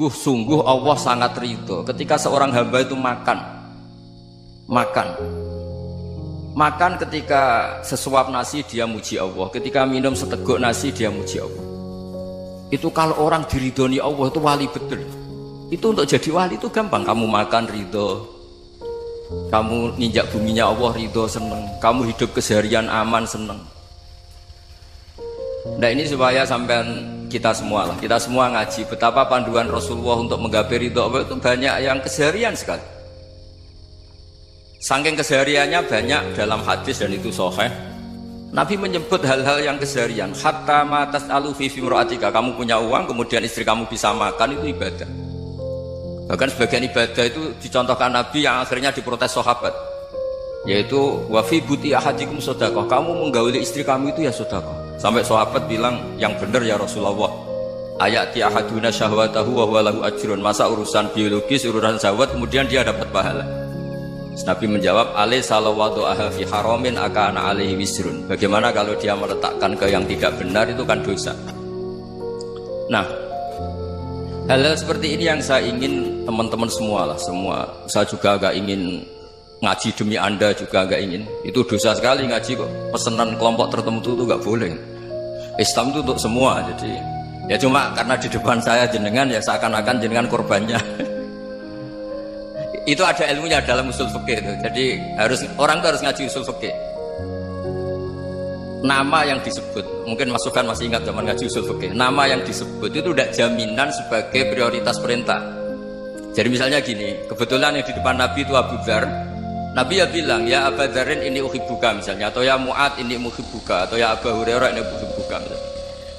sungguh-sungguh Allah sangat ridho ketika seorang hamba itu makan ketika sesuap nasi dia muji Allah, ketika minum seteguk nasi dia muji Allah. Itu kalau orang diridhoni Allah itu wali betul. Itu untuk jadi wali itu gampang. Kamu makan ridho, kamu ninjak buminya Allah ridho seneng, kamu hidup keseharian aman seneng. Nah ini supaya sampai kita semua ngaji betapa panduan Rasulullah untuk menggapai ridho Allah itu banyak yang keseharian sekali. Saking kesehariannya banyak dalam hadis dan itu sahih. Nabi menyebut hal-hal yang keseharian. Hatta ma tas'alu fi imra'atika, kamu punya uang kemudian istri kamu bisa makan, itu ibadah. Bahkan sebagian ibadah itu dicontohkan Nabi yang akhirnya diprotes sahabat, yaitu wa fi buti ahadikum sedekah, kamu menggauli istri kamu itu ya sedekah. Sampai sahabat bilang, yang benar ya Rasulullah, ayati ahaduna syahwatahu wa huwa lahu ajrun, masa urusan biologis, urusan syahwat kemudian dia dapat pahala. Nabi menjawab, alaysa lawadhu'aha fi haramin akana alaihi wisrun. Bagaimana kalau dia meletakkan ke yang tidak benar, itu kan dosa. Nah, hal-hal seperti ini yang saya ingin teman-teman semua. Saya juga agak ingin ngaji demi Anda, juga agak ingin. Itu dosa sekali ngaji kok. Pesanan kelompok tertentu itu gak boleh. Islam itu untuk semua. Jadi ya cuma karena di depan saya jenengan, ya seakan-akan jenengan korbannya. Itu ada ilmunya dalam usul fikih itu. Jadi orang itu harus ngaji usul fikih. Nama yang disebut, mungkin Mas Sufyan masih ingat zaman ngaji usul fikih. Nama yang disebut itu tidak jaminan sebagai prioritas perintah. Jadi misalnya gini, kebetulan yang di depan Nabi itu Abu Dzar. Nabi ya bilang, ya Abu Dzarin ini uhibbuka misalnya, atau ya Mu'ad ini uhibbuka, atau ya Abu Hurairah ini uhibbuka.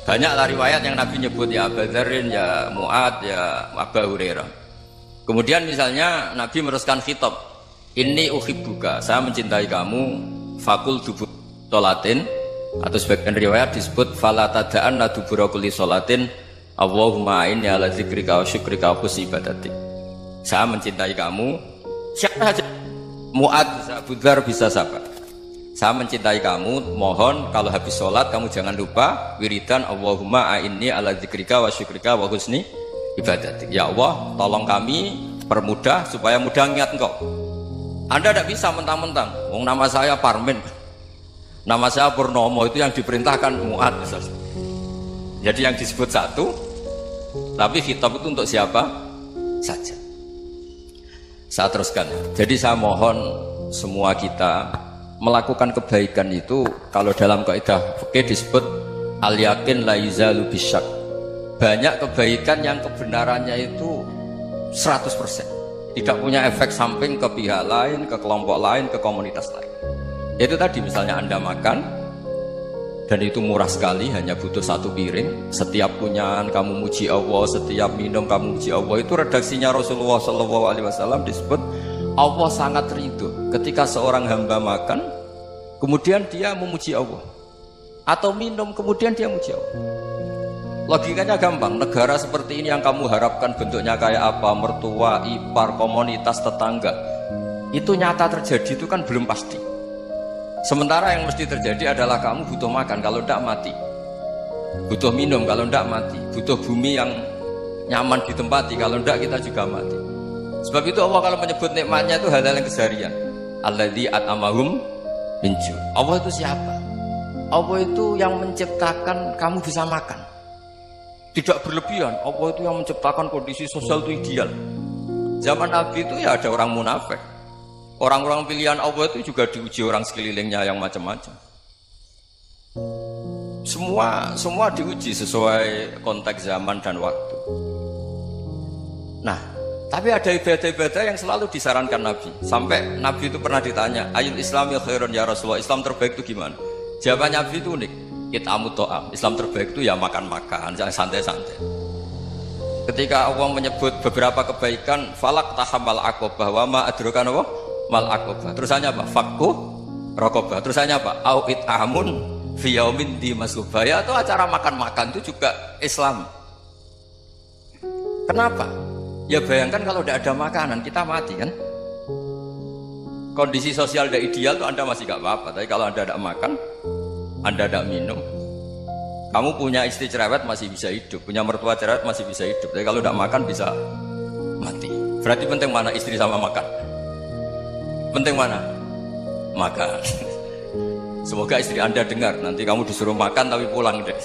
Banyaklah riwayat yang Nabi nyebut ya Abu Dzarin, ya Mu'ad, ya Abu Hurairah. Kemudian misalnya Nabi meneruskan khitab, ini uhibbuka, saya mencintai kamu, fakul dubur sholatin, atau sebagian riwayat disebut fala tada'anna dubura kulli sholatin Allahumma inni ala dzikrika wa syukrika wa husni ibadatik. Saya mencintai kamu, siapa saja, Mu'ad bisa, Abu Dzar bisa siapa. Saya mencintai kamu, mohon kalau habis sholat kamu jangan lupa wiridan Allahumma inni ala dzikrika wa syukrika wa husni ibadatik. Ya Allah, tolong kami permudah supaya mudah ingat engkau. Anda tidak bisa mentang-mentang, wong nama saya Parmin, nama saya Purnomo, itu yang diperintahkan Mu'ad. Jadi yang disebut satu, tapi khitab itu untuk siapa saja. Saya teruskan. Jadi saya mohon semua kita melakukan kebaikan itu, kalau dalam kaidah fikih disebut al yakin la yuzalu bisyak. Banyak kebaikan yang kebenarannya itu 100%, tidak punya efek samping ke pihak lain, ke kelompok lain, ke komunitas lain. Itu tadi misalnya Anda makan dan itu murah sekali, hanya butuh satu piring, setiap kunyahan kamu muji Allah, setiap minum kamu muji Allah. Itu redaksinya Rasulullah SAW disebut Allah sangat ridho ketika seorang hamba makan kemudian dia memuji Allah, atau minum kemudian dia muji Allah. Logikanya gampang, negara seperti ini yang kamu harapkan bentuknya kayak apa, mertua, ipar, komunitas, tetangga, itu nyata terjadi itu kan belum pasti. Sementara yang mesti terjadi adalah kamu butuh makan, kalau tidak mati, butuh minum, kalau tidak mati, butuh bumi yang nyaman ditempati, kalau tidak kita juga mati. Sebab itu Allah kalau menyebut nikmatnya itu hal-hal yang keseharian. Alladzi at'amahum min ju'. Allah itu siapa? Allah itu yang menciptakan kamu bisa makan. Tidak berlebihan, Allah itu yang menciptakan kondisi sosial itu ideal. Zaman Nabi itu ya ada orang munafik. Orang-orang pilihan Allah itu juga diuji orang sekelilingnya yang macam-macam. Semua diuji sesuai konteks zaman dan waktu. Nah, tapi ada ibadah-ibadah yang selalu disarankan Nabi. Sampai Nabi itu pernah ditanya, ayul islami khairun ya Rasulullah, Islam terbaik itu gimana? Jawaban Nabi itu unik. It'amut to'am, Islam terbaik itu ya makan-makan, jangan santai-santai. Ketika Allah menyebut beberapa kebaikan, falak tahamal aqobah wa ma adrokan Allah mal aqobah. Terusannya apa? Fakku rokobah. Terusannya apa? Au it'amun fi yaumin di masubaya. Itu acara makan-makan itu juga Islam. Kenapa? Ya bayangkan kalau tidak ada makanan kita mati kan. Kondisi sosial tidak ideal tuh Anda masih gak apa-apa, tapi kalau Anda tidak makan, Anda tidak minum, Kamu punya istri cerewet masih bisa hidup, punya mertua cerewet masih bisa hidup. Tapi kalau tidak makan bisa mati. Berarti penting mana istri sama makan? Penting mana? Makan. Semoga istri Anda dengar. Nanti kamu disuruh makan tapi pulang deh.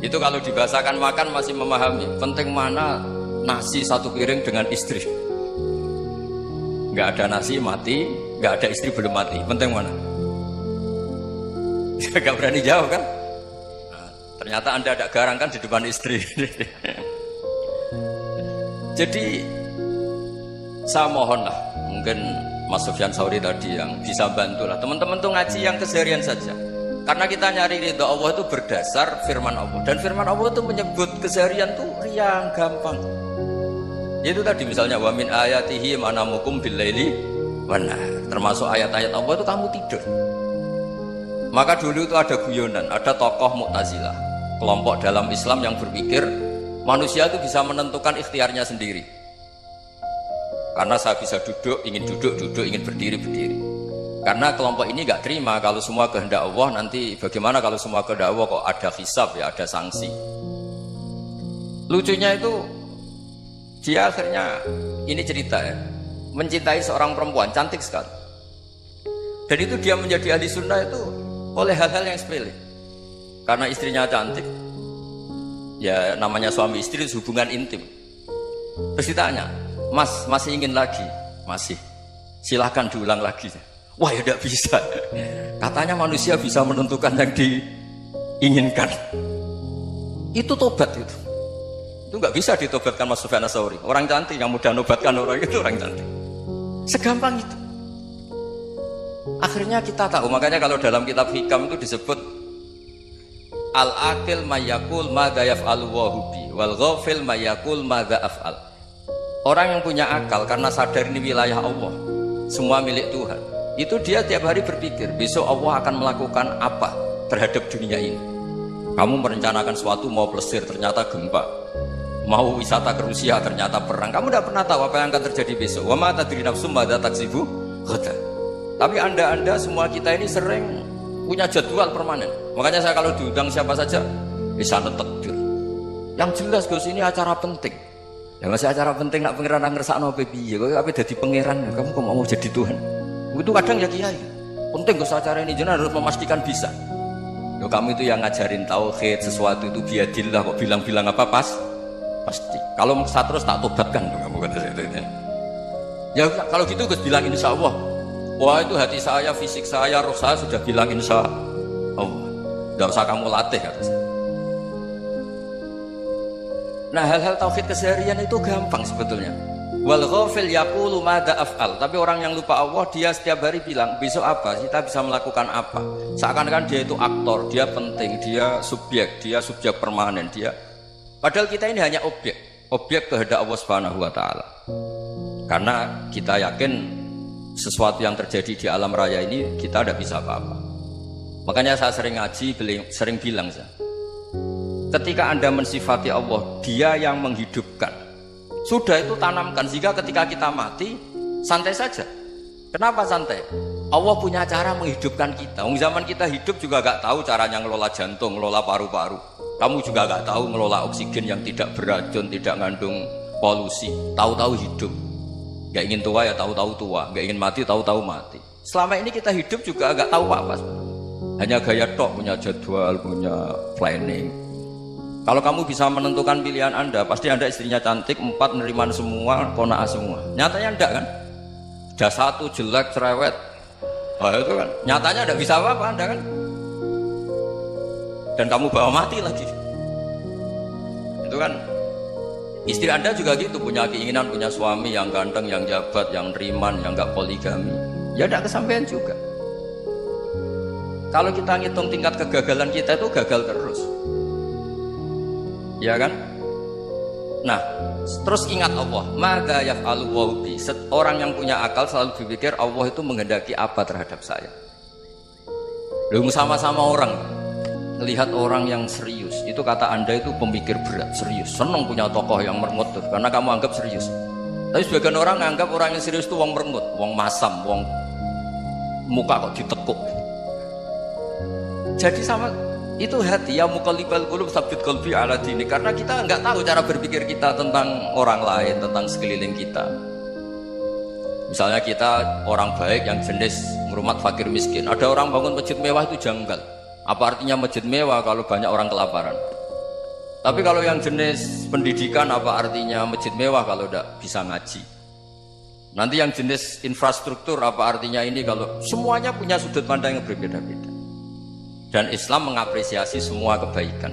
Itu kalau dibahasakan makan masih memahami. Penting mana nasi satu piring dengan istri? Nggak ada nasi mati, nggak ada istri belum mati. Penting mana? Gak berani jawab kan? Nah, ternyata Anda ada garang kan di depan istri. Jadi saya mohonlah, mungkin Mas Sufyan Sauri tadi yang bisa bantulah teman-teman tuh ngaji yang keseharian saja. Karena kita nyari ridha Allah itu berdasar firman Allah, dan firman Allah itu menyebut keseharian tuh yang gampang. Itu tadi misalnya wa min ayatihi manamukum billaili wan nahar. Termasuk ayat-ayat Allah itu kamu tidur. Maka dulu itu ada guyonan, ada tokoh Mu'tazilah, kelompok dalam Islam yang berpikir manusia itu bisa menentukan ikhtiarnya sendiri. Karena saya bisa duduk, ingin berdiri. Karena kelompok ini gak terima kalau semua kehendak Allah, nanti bagaimana kalau semua kehendak Allah kok ada hisab ya, ada sanksi. Lucunya itu dia akhirnya, ini cerita ya, mencintai seorang perempuan cantik sekali. Dan itu dia menjadi ahli sunnah itu oleh hal-hal yang sepele. Karena istrinya cantik, ya namanya suami istri hubungan intim. Terus ditanya, Mas masih ingin lagi? Masih. Silahkan diulang lagi. Wah ya tidak bisa. Katanya manusia bisa menentukan yang diinginkan. Itu tobat itu. Itu nggak bisa ditobatkan Mas Sufyan Ats-Tsauri. Orang cantik yang mudah nobatkan orang itu orang cantik. Segampang itu. Akhirnya kita tahu, makanya kalau dalam kitab Hikam itu disebut al-aqil mayakul madza yaf'alu wa hubi wal ghafil mayakul madza af'al. Orang yang punya akal karena sadar ini wilayah Allah, semua milik Tuhan, itu dia tiap hari berpikir besok Allah akan melakukan apa terhadap dunia ini. Kamu merencanakan sesuatu mau plesir ternyata gempa, mau wisata ke Rusia ternyata perang. Kamu tidak pernah tahu apa yang akan terjadi besok. Wa ma tadri nafsum madza taksibu ghadan. Tapi anda semua kita ini sering punya jadwal permanen. Makanya saya kalau diundang siapa saja bisa netek. Yang jelas Gus ini acara penting. Ya masih acara penting nak pangeran ngersakno piye? Kok ape dadi pangeran? Kamu kok mau jadi Tuhan? Itu kadang ya kiai. Penting Gus acara ini jenengan harus memastikan bisa. Loh, kamu itu yang ngajarin tauhid, sesuatu itu biadillah kok bilang-bilang apa pasti. Kalau saya terus tak tobatkan kamu kata saya itu. Ya kalau gitu Gus bilang insyaallah. Wah itu hati saya, fisik saya, roh saya sudah bilang insya Allah. Tidak usah kamu latih kata saya. Nah hal-hal tauhid keseharian itu gampang sebetulnya. Wal ghafil yaqulu madza af'al. Tapi orang yang lupa Allah dia setiap hari bilang besok apa, kita bisa melakukan apa. Seakan-akan dia itu aktor, dia penting, dia subjek permanen dia. Padahal kita ini hanya objek kehendak Allah Subhanahu wa taala. Karena kita yakin sesuatu yang terjadi di alam raya ini kita tidak bisa apa-apa. Makanya saya sering ngaji, sering bilang saya, ketika Anda mensifati Allah, dia yang menghidupkan, sudah itu tanamkan sehingga ketika kita mati santai saja. Kenapa santai? Allah punya cara menghidupkan kita. Zaman kita hidup juga gak tahu caranya ngelola jantung, ngelola paru-paru. Kamu juga gak tahu ngelola oksigen yang tidak beracun, tidak mengandung polusi. Tahu-tahu hidup. Gak ingin tua ya tahu-tahu tua, gak ingin mati tahu-tahu mati. Selama ini kita hidup juga gak tahu apa. Hanya gaya tok, punya jadwal, punya planning. Kalau kamu bisa menentukan pilihan Anda, pasti Anda istrinya cantik, 4 neriman semua, kona'ah semua. Nyatanya enggak kan? Ada 1 jelek, cerewet. Oh itu kan, nyatanya enggak bisa apa-apa Anda kan? Dan kamu bawa mati lagi. Itu kan. Istri Anda juga gitu, punya keinginan punya suami yang ganteng, yang jabat, yang riman, yang gak poligami. Ya tidak kesampaian juga. Kalau kita ngitung tingkat kegagalan kita itu gagal terus. Ya kan? Nah, terus ingat Allah. Madza yaf'alu wa bi. Orang yang punya akal selalu berpikir Allah itu menghendaki apa terhadap saya. Lalu sama-sama orang melihat orang yang serius, itu kata Anda itu pemikir berat, serius, senang punya tokoh yang merengut karena kamu anggap serius. Tapi sebagian orang anggap orang yang serius itu wong merengut, wong masam, wong muka kok ditekuk. Jadi sama Itu hati, ya muqallibal qulub tsabbit qalbi ala dinik. Karena kita nggak tahu cara berpikir kita tentang orang lain, tentang sekeliling kita. Misalnya kita orang baik yang jenis ngurmat fakir miskin. Ada orang bangun masjid mewah itu janggal. Apa artinya masjid mewah kalau banyak orang kelaparan? Tapi kalau yang jenis pendidikan, apa artinya masjid mewah kalau tidak bisa ngaji? Nanti yang jenis infrastruktur, apa artinya ini kalau semuanya punya sudut pandang yang berbeda-beda. Dan Islam mengapresiasi semua kebaikan.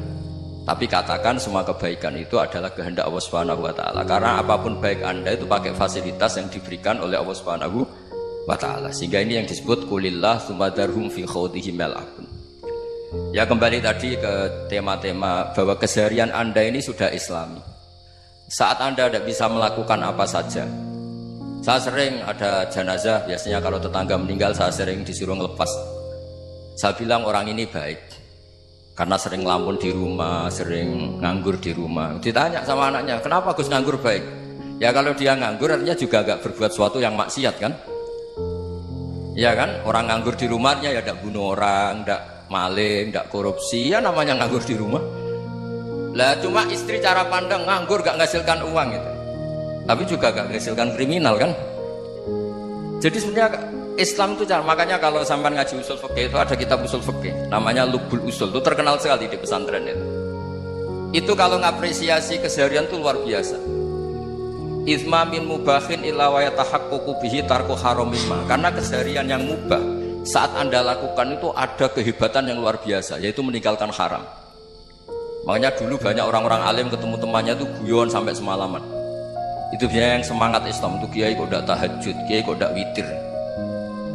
Tapi katakan semua kebaikan itu adalah kehendak Allah Subhanahu wa taala. Karena apapun baik Anda itu pakai fasilitas yang diberikan oleh Allah Subhanahu wa taala. Sehingga ini yang disebut kulillah sumadarhum fi khawdihim yal'abun. Ya kembali tadi ke tema-tema bahwa keseharian Anda ini sudah Islami. Saat Anda tidak bisa melakukan apa saja. Saya sering ada jenazah, biasanya kalau tetangga meninggal saya sering disuruh ngelepas. Saya bilang orang ini baik karena sering ngelamun di rumah, sering nganggur di rumah. Ditanya sama anaknya, kenapa Gus nganggur baik? Ya kalau dia nganggur artinya juga agak berbuat sesuatu yang maksiat kan? Ya kan, orang nganggur di rumahnya ya tidak bunuh orang, tidak maling, tidak korupsi, ya namanya nganggur di rumah. Lah cuma istri cara pandang nganggur gak menghasilkan uang itu, tapi juga gak menghasilkan kriminal kan? Jadi sebenarnya Islam itu cara, makanya kalau sampai ngaji usul fikih itu ada kitab usul fikih namanya Lubul Usul, itu terkenal sekali di pesantren itu. Itu kalau ngapresiasi keseharian itu luar biasa. Itsma min mubahin illa wa yatahaqququ bihi tarku haramimma. Karena keseharian yang mubah saat Anda lakukan itu ada kehebatan yang luar biasa, yaitu meninggalkan haram. Makanya dulu banyak orang-orang alim ketemu temannya itu guyon sampai semalaman. Itu biasanya yang semangat Islam itu kiai kok ndak tahajud, kiai kok ndak witir.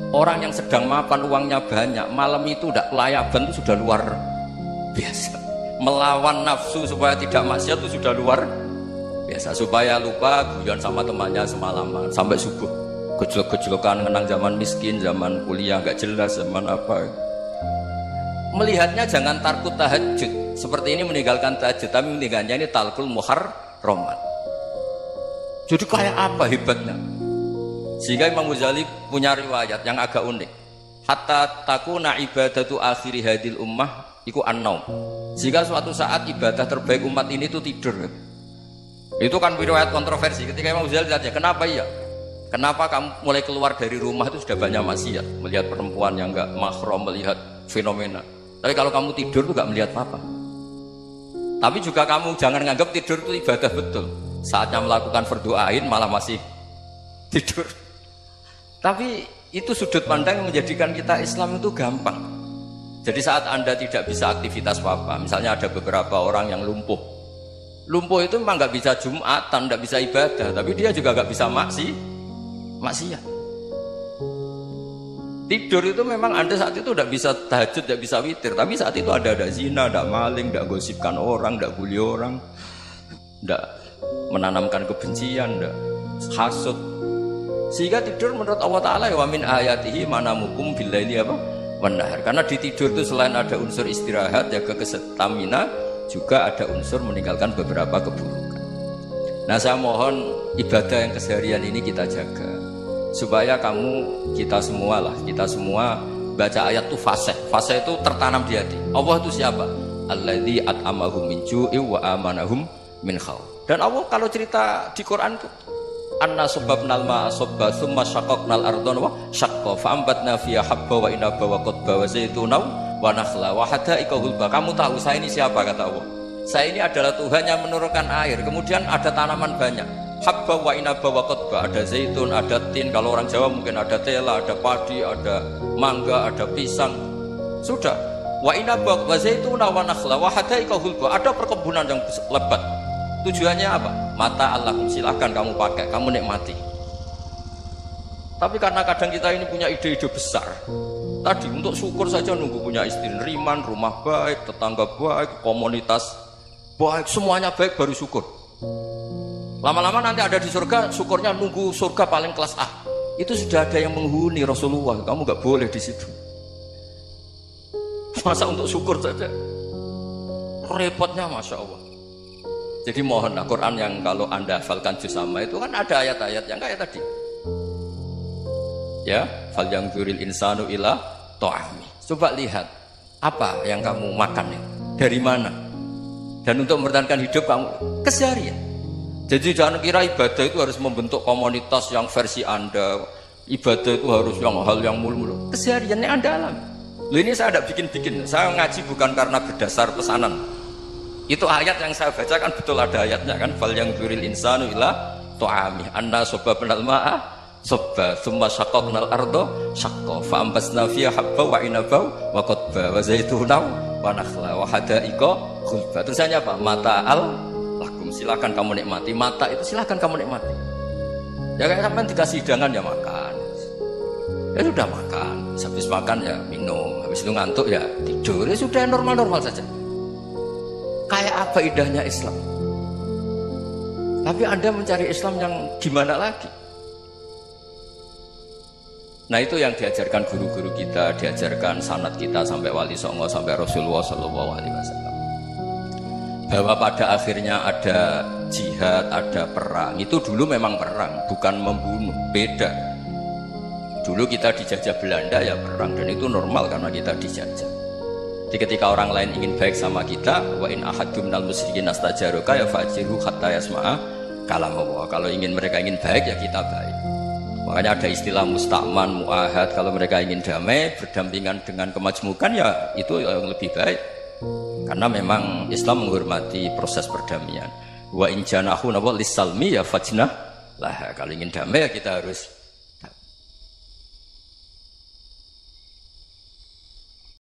Orang yang sedang mapan uangnya banyak, malam itu tidak kelayaban itu sudah luar biasa. Melawan nafsu supaya tidak maksiat itu sudah luar biasa. Supaya lupa guyon sama temannya semalaman sampai subuh. Gejolak-gejolokan mengenang zaman miskin, zaman kuliah gak jelas, zaman apa. Melihatnya jangan tarkut tahajud. Seperti ini meninggalkan tahajud, tapi meninggalkannya ini talkul muharramat. Jadi kayak apa hebatnya? Sehingga Imam Ghazali punya riwayat yang agak unik. Hatta takuna ibadatu akhiri hadil ummah iku an-naum. Sehingga suatu saat ibadah terbaik umat ini itu tidur. Itu kan riwayat kontroversi. Ketika Imam Ghazali tanya, kenapa iya? Kenapa kamu mulai keluar dari rumah itu sudah banyak maksiat, melihat perempuan yang enggak mahram, melihat fenomena. Tapi kalau kamu tidur itu enggak melihat apa-apa. Tapi juga kamu jangan nganggap tidur itu ibadah betul. Saatnya melakukan fardu ain malah masih tidur. Tapi itu sudut pandang yang menjadikan kita Islam itu gampang. Jadi saat Anda tidak bisa aktivitas apa-apa, misalnya ada beberapa orang yang lumpuh. Lumpuh itu memang nggak bisa Jumatan, nggak bisa ibadah, tapi dia juga nggak bisa maksiat. Tidur itu memang Anda saat itu tidak bisa tahajud, tidak bisa witir, tapi saat itu ada zina, ada maling, tidak gosipkan orang, tidak bully orang, tidak menanamkan kebencian, tidak hasud. Sehingga tidur menurut Allah Ta'ala wa min ayatihi manamukum billaili apa? Wan-nahar. Karena di tidur itu selain ada unsur istirahat, jaga kestamina, juga ada unsur meninggalkan beberapa keburukan. Nah saya mohon ibadah yang keseharian ini kita jaga. Supaya kita semua baca ayat itu fasih. Fasih itu tertanam di hati. Allah itu siapa? Alladzi at'amahum min ju'i wa amanahum min khauf. Dan Allah kalau cerita di Quran itu anna subbabnal ma'a subba thumma syaqqaqnal ardha wa syaqqa fa'ambatna fiha habba wa inaba wa qadba wa zaituna wa nakhla wa hadaika hulba. Kamu tahu saya ini siapa, kata Allah? Saya ini adalah Tuhan yang menurunkan air, kemudian ada tanaman banyak, habba wa inaba wa qadba, ada zaitun, ada tin, kalau orang Jawa mungkin ada tela, ada padi, ada mangga, ada pisang. Sudah. Wa inaba wa zaituna wa nakhla wa hadaika hulba, ada perkebunan yang lebat. Tujuannya apa? Mata Allahum, silahkan kamu pakai, kamu nikmati. Tapi karena kadang kita ini punya ide-ide besar. Tadi untuk syukur saja nunggu punya istri riman, rumah baik, tetangga baik, komunitas baik, semuanya baik baru syukur. Lama-lama nanti ada di surga, syukurnya nunggu surga paling kelas A. Itu sudah ada yang menghuni Rasulullah, kamu nggak boleh di situ. Masa untuk syukur saja? Repotnya Masya Allah. Jadi mohonlah Quran yang kalau Anda hafalkan juz amma itu kan ada ayat-ayat yang kayak tadi. Ya, fal yanzuril insanu ila ta'ami. Coba lihat. Apa yang kamu makan itu? Dari mana? Dan untuk mempertahankan hidup kamu keseharian. Jadi jangan kira ibadah itu harus membentuk komunitas yang versi Anda. Ibadah itu harus yang hal yang mulu-mulu. Kesehariannya Anda alami. Loh, ini saya tidak bikin-bikin. Saya ngaji bukan karena berdasar pesanan. Itu ayat yang saya baca kan betul ada ayatnya kan. Fal yang duril insanu ila to'ami anna soba penal ma'a soba thumma syaqaqnal ardo syaqqa fa'ambasna fiha habba wa inabau wa qadba wa zaitunaw wa nakhla wa hada'iqa khulba. Tulisannya apa? Mata'al lakum, silakan kamu nikmati. Mata itu silakan kamu nikmati. Ya kayak sampai dikasih hidangan ya makan. Ya sudah makan. Habis makan ya minum. Habis itu ngantuk ya tidur. Ya sudah normal-normal saja. Kayak apa indahnya Islam. Tapi Anda mencari Islam yang gimana lagi? Nah itu yang diajarkan guru-guru kita, diajarkan sanad kita sampai Wali Songo, sampai Rasulullah SAW. Bahwa pada akhirnya ada jihad, ada perang. Itu dulu memang perang, bukan membunuh, beda. Dulu kita dijajah Belanda ya perang, dan itu normal karena kita dijajah. Jadi ketika orang lain ingin baik sama kita, wa in ahadum minal musyrikin astajaruka ya fajiru hatta yasma'a kalam Allah. Kalau mereka ingin baik ya kita baik. Makanya ada istilah musta'man, mu'ahad. Kalau mereka ingin damai, berdampingan dengan kemajmukan ya itu yang lebih baik. Karena memang Islam menghormati proses perdamaian. Wa in janahu lis-salmi ya fajnah lah. Kalau ingin damai ya kita harus